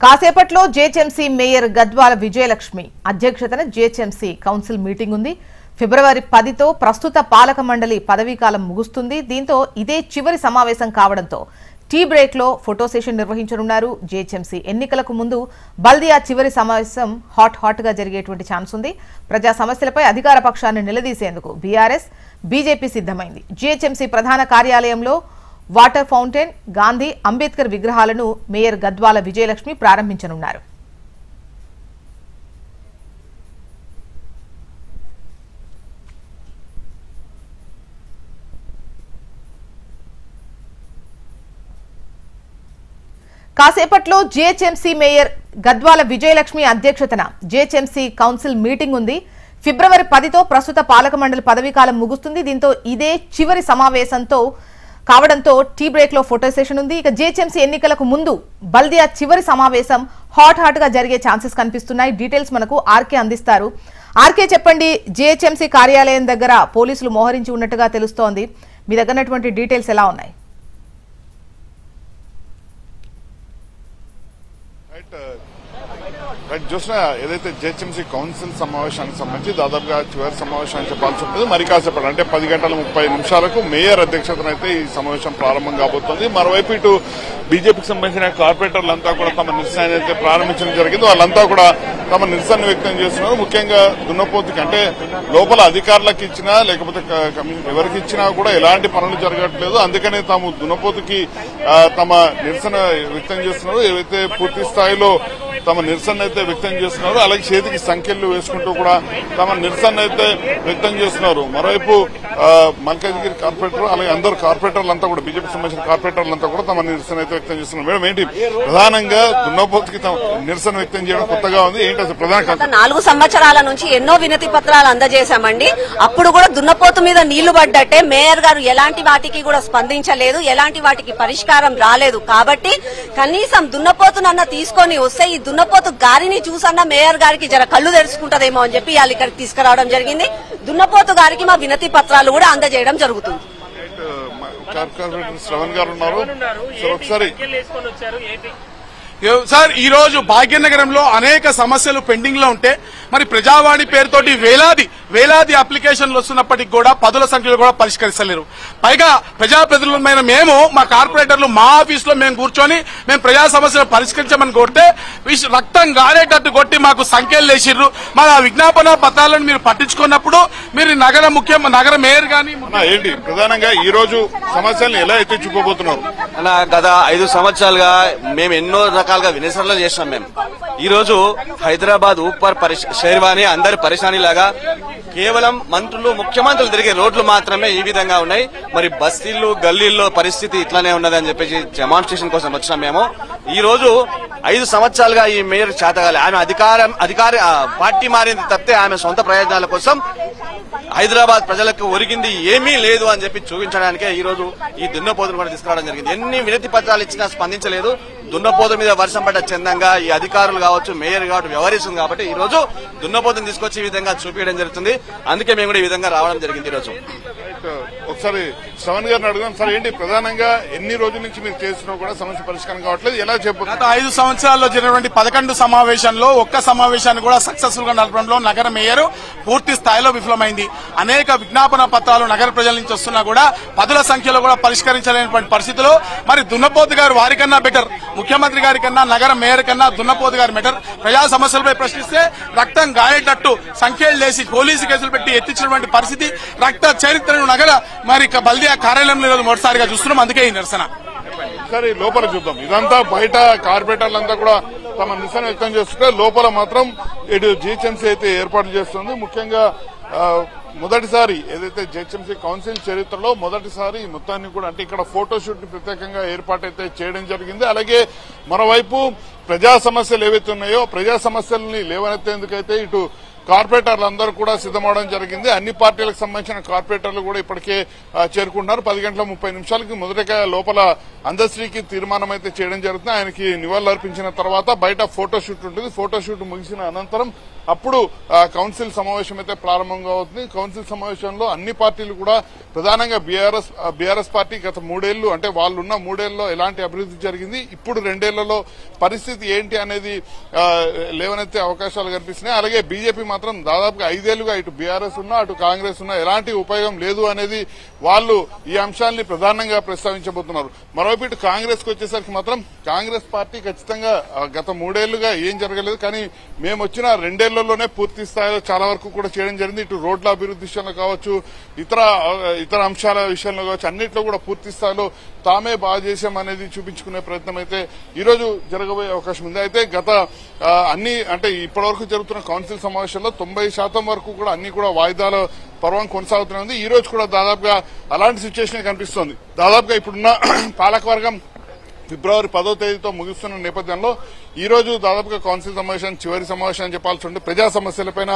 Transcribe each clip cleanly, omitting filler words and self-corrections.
కాసేపట్లో GHMC mayor Gadwal Vijayalakshmi అధ్యక్షతన GHMC council meeting ఉంది. ఫిబ్రవరి 10తో ప్రస్తుత పాలక మండలి పదవీకాలం ముగుస్తుంది. దీంతో ఇదే చివరి సమావేశం కావడంతో టీ బ్రేక్ లో ఫోటో సెషన్ నిర్వహించనున్నారు. జీహెచ్ఎంసీ ఎన్నికలకు ముందు బల్దియా చివరి సమావేశం హాట్ గా జరిగేటువంటి ఛాన్స్ ఉంది. ప్రజా సమస్యలపై అధికార పక్షాన్ని నిలదీసేందుకు బీఆర్ఎస్ బీజేపీ సిద్ధమైంది. జీహెచ్ఎంసీ ప్రధాన కార్యాలయంలో వాటర్ ఫౌంటైన్, గాంధీ, అంబేద్కర్ విగ్రహాలను మేయర్ గద్వాల విజయలక్ష్మి ప్రారంభించనున్నారు. కాసేపట్లో జీహెచ్ఎంసీ మేయర్ గద్వాల విజయలక్ష్మి అధ్యక్షతన జీహెచ్ఎంసీ కౌన్సిల్ మీటింగ్ ఉంది. ఫిబ్రవరి 10తో ప్రస్తుత పాలక మండలి పదవీకాలం ముగుస్తుంది. దీంతో ఇదే చివరి సమావేశంతో కావడంతో టీ బ్రేక్ లో ఫోటో సెషన్ ఉంది. ఇక జీహెచ్ఎంసీ ఎన్నికలకు ముందు బల్దియా చివరి సమావేశం హాట్ గా జరిగే ఛాన్సెస్ కనిపిస్తున్నాయి. డీటెయిల్స్ మనకు ఆర్కే అందిస్తారు. ఆర్కే, చెప్పండి, జీహెచ్ఎంసీ కార్యాలయం దగ్గర పోలీసులు మోహరించి ఉన్నట్టుగా తెలుస్తోంది. మీ దగ్గర డీటెయిల్స్ ఎలా ఉన్నాయి? చూసిన ఏదైతే జీహెచ్ఎంసీ కౌన్సిల్ సమావేశానికి సంబంధించి దాదాపుగా చివరి సమావేశాన్ని చెప్పాల్సి ఉంటుంది. మరి కాసేపటి అంటే 10:30 మేయర్ అధ్యక్షతన అయితే ఈ సమావేశం ప్రారంభం కాబోతోంది. మరోవైపు ఇటు బీజేపీకి సంబంధించిన కార్పొరేటర్లంతా కూడా తమ నిరసన అయితే ప్రారంభించడం జరిగింది. వాళ్ళంతా కూడా తమ నిరసన వ్యక్తం చేస్తున్నారు. ముఖ్యంగా దున్నపోతుకి అంటే లోపల అధికారులకు ఇచ్చినా లేకపోతే ఎవరికి ఇచ్చినా కూడా ఎలాంటి పనులు జరగట్లేదు. అందుకనే తాము దున్నపోతుకి తమ నిరసన వ్యక్తం చేస్తున్నారు. ఏవైతే పూర్తి స్థాయిలో తమ నిరసన అయితే వ్యక్తం చేస్తున్నారు. అలాగే చేతికి సంఖ్యలు వేసుకుంటూ కూడా తమ నిరసన అయితే వ్యక్తం చేస్తున్నారు. మరోవైపు మల్కాజ్గిరి కార్పొరేటర్ అలాగే అందరు కార్పొరేటర్లంతా కూడా బీజేపీకి సంబంధించిన కార్పొరేటర్లంతా కూడా తమ నిరసన అయితే వ్యక్తం చేస్తున్నారు. మేడం, ఏంటి ప్రధానంగా దున్నపోతుకి నిరసన వ్యక్తం చేయడం కొత్తగా ఉంది? ఏంటి అసలు ప్రధాన 4 సంవత్సరాల నుంచి ఎన్నో వినతి పత్రాలు అందజేశామండి. అప్పుడు కూడా దున్నపోతు మీద నీళ్లు పడ్డట్టే మేయర్ గారు ఎలాంటి వాటికి కూడా స్పందించలేదు, ఎలాంటి వాటికి పరిష్కారం రాలేదు. కాబట్టి కనీసం దున్నపోతునన్నా తీసుకొని వస్తే ఈ దున్నపోతు గారిని చూసన్నా మేయర్ గారికి జర కళ్ళు తెరుచుకుంటదేమో అని చెప్పి వాళ్ళు ఇక్కడికి తీసుకురావడం జరిగింది. దున్నపోతు గారికి మా వినతి పత్రాలు కూడా అందజేయడం జరుగుతుంది. శ్రవణ్ గారు ఉన్నారు ఒకసారి. సార్, ఈ రోజు భాగ్యనగరంలో అనేక సమస్యలు పెండింగ్ లో ఉంటే మరి ప్రజావాణి పేరుతోటి వేలాది అప్లికేషన్లు వస్తున్నప్పటికీ కూడా పదుల సంఖ్యలో కూడా పరిష్కరిస్తలేరు. పైగా ప్రజాప్రతినిధులమైన మేము మా కార్పొరేటర్లు మా ఆఫీసులో మేము కూర్చొని మేము ప్రజా సమస్యలు పరిష్కరించమని కోరితే రక్తం గారేటట్టు కొట్టి మాకు సంఖ్యలు వేసిర్రు. మా విజ్ఞాపన పత్రాలను మీరు పట్టించుకున్నప్పుడు మీరు నగర మేయర్ గాని ఏంటి ప్రధానంగా ఈ రోజు సమస్యలను ఎలా అయితే చూపబోతున్నారు? గత 5 సంవత్సరాలుగా మేము ఎన్నో రకాలుగా వినిసరణ చేసినాం. మేము ఈ రోజు హైదరాబాద్ ఊపర్ షేర్వాణి అందరి పరిశాని లాగా కేవలం మంత్రులు ముఖ్యమంత్రులు తిరిగే రోడ్లు మాత్రమే ఈ విధంగా ఉన్నాయి. మరి బస్తీల్లో గల్లీల్లో పరిస్థితి ఇట్లానే ఉన్నదని చెప్పేసి డెమాన్స్ట్రేషన్ కోసం వచ్చినాం. మేము ఈ రోజు 5 సంవత్సరాలుగా ఈ మేయర్ చేతగాలి. ఆమె అధికార పార్టీ మారింది తప్పితే ఆమె సొంత ప్రయోజనాల కోసం హైదరాబాద్ ప్రజలకు ఒరిగింది ఏమీ లేదు అని చెప్పి చూపించడానికే ఈ రోజు ఈ దున్నపోతును కూడా తీసుకురావడం జరిగింది. ఎన్ని వినతి పత్రాలు ఇచ్చినా స్పందించలేదు. దున్నపోతు మీద వర్షం పడ్డ చందంగా ఈ అధికారులు కావచ్చు, మేయర్ కావచ్చు వ్యవహరిస్తుంది. కాబట్టి ఈ రోజు దున్నపోతుని తీసుకొచ్చి ఈ విధంగా చూపించడం జరుగుతుంది. అందుకే మేము కూడా ఈ విధంగా రావడం జరిగింది. ఈ రోజు ఒకసారి శ్రవణ్ గారిని అడుగుదాం. సార్, ఏంటి ప్రధానంగా ఎన్ని రోజుల నుంచి మీరు చేసినా కూడా సమస్య పరిష్కారం కావట్లేదు, ఎలా చెప్పారు? గత 5 సంవత్సరాల్లో జరిగినటువంటి 11 సమావేశంలో ఒక్క సమావేశాన్ని కూడా సక్సెస్ఫుల్ గా నడపడంలో నగర మేయర్ పూర్తి స్థాయిలో విఫలమైంది. అనేక విజ్ఞాపన పత్రాలు నగర ప్రజల నుంచి వస్తున్నా కూడా పదుల సంఖ్యలో కూడా పరిష్కరించలేనటువంటి పరిస్థితిలో మరి దున్నపోతు గారు వారికన్నా బెటర్, ముఖ్యమంత్రి గారి కన్నా నగర మేయర్ కన్నా దున్నపోతు గారు బెటర్. ప్రజా సమస్యలపై ప్రశ్నిస్తే రక్తం గాయేటట్టు సంఖ్యలు వేసి పోలీసు కేసులు పెట్టి ఎత్తించినటువంటి పరిస్థితి రక్త చరిత్రను నగర మరి బల్దియా కార్యాలయంలో మొదటిసారిగా చూస్తున్నాం. అందుకే ఈ నిరసన. సరే, లోపల చూద్దాం. ఇదంతా బయట కార్పొరేటర్లంతా కూడా తమ నిరసన వ్యక్తం చేస్తుంటే లోపల మాత్రం ఇటు జీహెచ్ఎంసీ అయితే ఏర్పాటు చేస్తుంది. ముఖ్యంగా మొదటిసారి ఏదైతే జీహెచ్ఎంసీ కౌన్సిల్ చరిత్రలో మొదటిసారి మొత్తాన్ని కూడా అంటే ఇక్కడ ఫోటోషూట్ ని ప్రత్యేకంగా ఏర్పాటైతే చేయడం జరిగింది. అలాగే మరోవైపు ప్రజా సమస్యలు ఏవైతే ఉన్నాయో ప్రజా సమస్యలని లేవనెత్తేందుకైతే ఇటు కార్పొరేటర్లందరూ కూడా సిద్దమవడం జరిగింది. అన్ని పార్టీలకు సంబంధించిన కార్పొరేటర్లు కూడా ఇప్పటికే చేరుకుంటున్నారు. 10:30 మొదటిగా లోపల అందశ్రీకి తీర్మానం అయితే చేయడం జరుగుతుంది. ఆయనకి నివాళులు అర్పించిన తర్వాత బయట ఫోటోషూట్ ఉంటుంది. ఫోటోషూట్ ముగిసిన అనంతరం అప్పుడు కౌన్సిల్ సమావేశం అయితే ప్రారంభంగా అవుతుంది. కౌన్సిల్ సమావేశంలో అన్ని పార్టీలు కూడా ప్రధానంగా బీఆర్ఎస్ పార్టీ గత 3 ఏళ్లు అంటే వాళ్ళున్న 3 ఏళ్లలో ఎలాంటి అభివృద్ధి జరిగింది, ఇప్పుడు 2 ఏళ్లలో పరిస్థితి ఏంటి అనేది లేవనెత్తే అవకాశాలు కనిపిస్తున్నాయి. అలాగే బీజేపీ మాత్రం దాదాపుగా 5 ఏళ్లుగా ఇటు బీఆర్ఎస్ ఉన్నా అటు కాంగ్రెస్ ఉన్నా ఎలాంటి ఉపయోగం లేదు అనేది వాళ్ళు ఈ అంశాన్ని ప్రధానంగా ప్రస్తావించబోతున్నారు. మరోవైపు ఇటు కాంగ్రెస్ కు వచ్చేసరికి మాత్రం కాంగ్రెస్ పార్టీ ఖచ్చితంగా గత 3 ఏళ్లుగా ఏం జరగలేదు, కానీ మేము వచ్చిన 2 ఏళ్లలోనే పూర్తి స్థాయిలో చాలా వరకు కూడా చేయడం జరిగింది. ఇటు రోడ్ల అభివృద్ధి విషయంలో కావచ్చు, ఇతర అంశాల విషయంలో కావచ్చు, అన్నింటిలో కూడా పూర్తి స్థాయిలో తామే బాగా చేశామనేది చూపించుకునే ప్రయత్నం అయితే ఈ రోజు జరగబోయే అవకాశం ఉంది. అయితే గత ఇప్పటివరకు జరుగుతున్న కౌన్సిల్ సమావేశంలో 90% వరకు కూడా అన్ని కూడా వాయిదాల పర్వం కొనసాగుతూనే ఉంది. ఈ రోజు కూడా దాదాపుగా అలాంటి సిచ్యువేషన్ కనిపిస్తోంది. దాదాపుగా ఇప్పుడున్న పాలకవర్గం ఫిబ్రవరి 10వ తేదీతో ముగిస్తున్న నేపథ్యంలో ఈ రోజు దాదాపుగా కౌన్సిల్ సమావేశం చివరి సమావేశం అని చెప్పాల్సి ఉంటుంది. ప్రజా సమస్యలపైన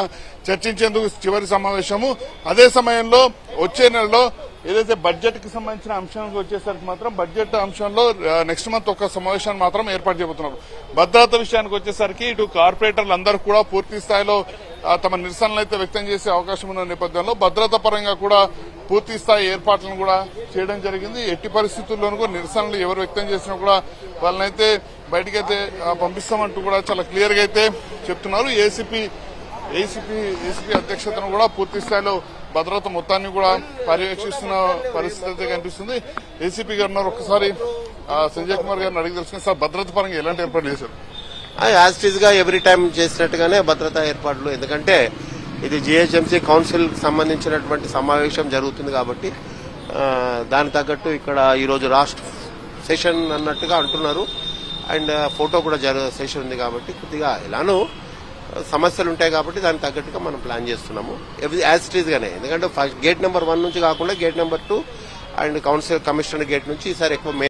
చర్చించేందుకు చివరి సమావేశము. అదే సమయంలో వచ్చే నెలలో ఏదైతే బడ్జెట్ కి సంబంధించిన అంశానికి వచ్చేసరికి మాత్రం బడ్జెట్ అంశంలో నెక్స్ట్ మంత్ ఒక సమావేశాన్ని మాత్రం ఏర్పాటు చేయబోతున్నారు. భద్రత విషయానికి వచ్చేసరికి ఇటు కార్పొరేటర్లు అందరూ కూడా పూర్తి స్థాయిలో తమ నిరసనలు అయితే వ్యక్తం చేసే అవకాశం ఉన్న నేపథ్యంలో భద్రత పరంగా కూడా పూర్తి స్థాయి ఏర్పాట్లను కూడా చేయడం జరిగింది. ఎట్టి పరిస్థితుల్లోనూ నిరసనలు ఎవరు వ్యక్తం చేసినా కూడా వాళ్ళనైతే బయటకైతే పంపిస్తామంటూ కూడా చాలా క్లియర్ గా అయితే చెప్తున్నారు. ఏసీపీ అధ్యక్షతను కూడా పూర్తి స్థాయిలో భద్రత మొత్తాన్ని కూడా పర్యవేక్షిస్తున్న పరిస్థితి అయితే కనిపిస్తుంది. ఏసీపీ గారు ఒక్కసారి సంజయ్ కుమార్ గారిని అడిగి తెలుసుకుని సార్ భద్రత పరంగా ఎలాంటి ఏర్పాట్లు చేశారు? యాజ్ ఇట్ ఈజ్ గా ఎవ్రీ టైం చేసినట్టుగానే భద్రతా ఏర్పాట్లు, ఎందుకంటే ఇది జీహెచ్ఎంసీ కౌన్సిల్ సంబంధించినటువంటి సమావేశం జరుగుతుంది కాబట్టి దానికి తగ్గట్టు ఇక్కడ ఈరోజు లాస్ట్ సెషన్ అన్నట్టుగా అంటున్నారు. అండ్ ఫోటో కూడా సెషన్ ఉంది కాబట్టి కొద్దిగా ఎలానో సమస్యలు ఉంటాయి కాబట్టి దానికి తగ్గట్టుగా మనం ప్లాన్ చేస్తున్నాము యాజ్ ఇట్ ఈజ్ గానే. ఎందుకంటే గేట్ నెంబర్ 1 నుంచి కాకుండా gate number 2 and council commissioner gate నుంచి ఈసారి ఎక్కువ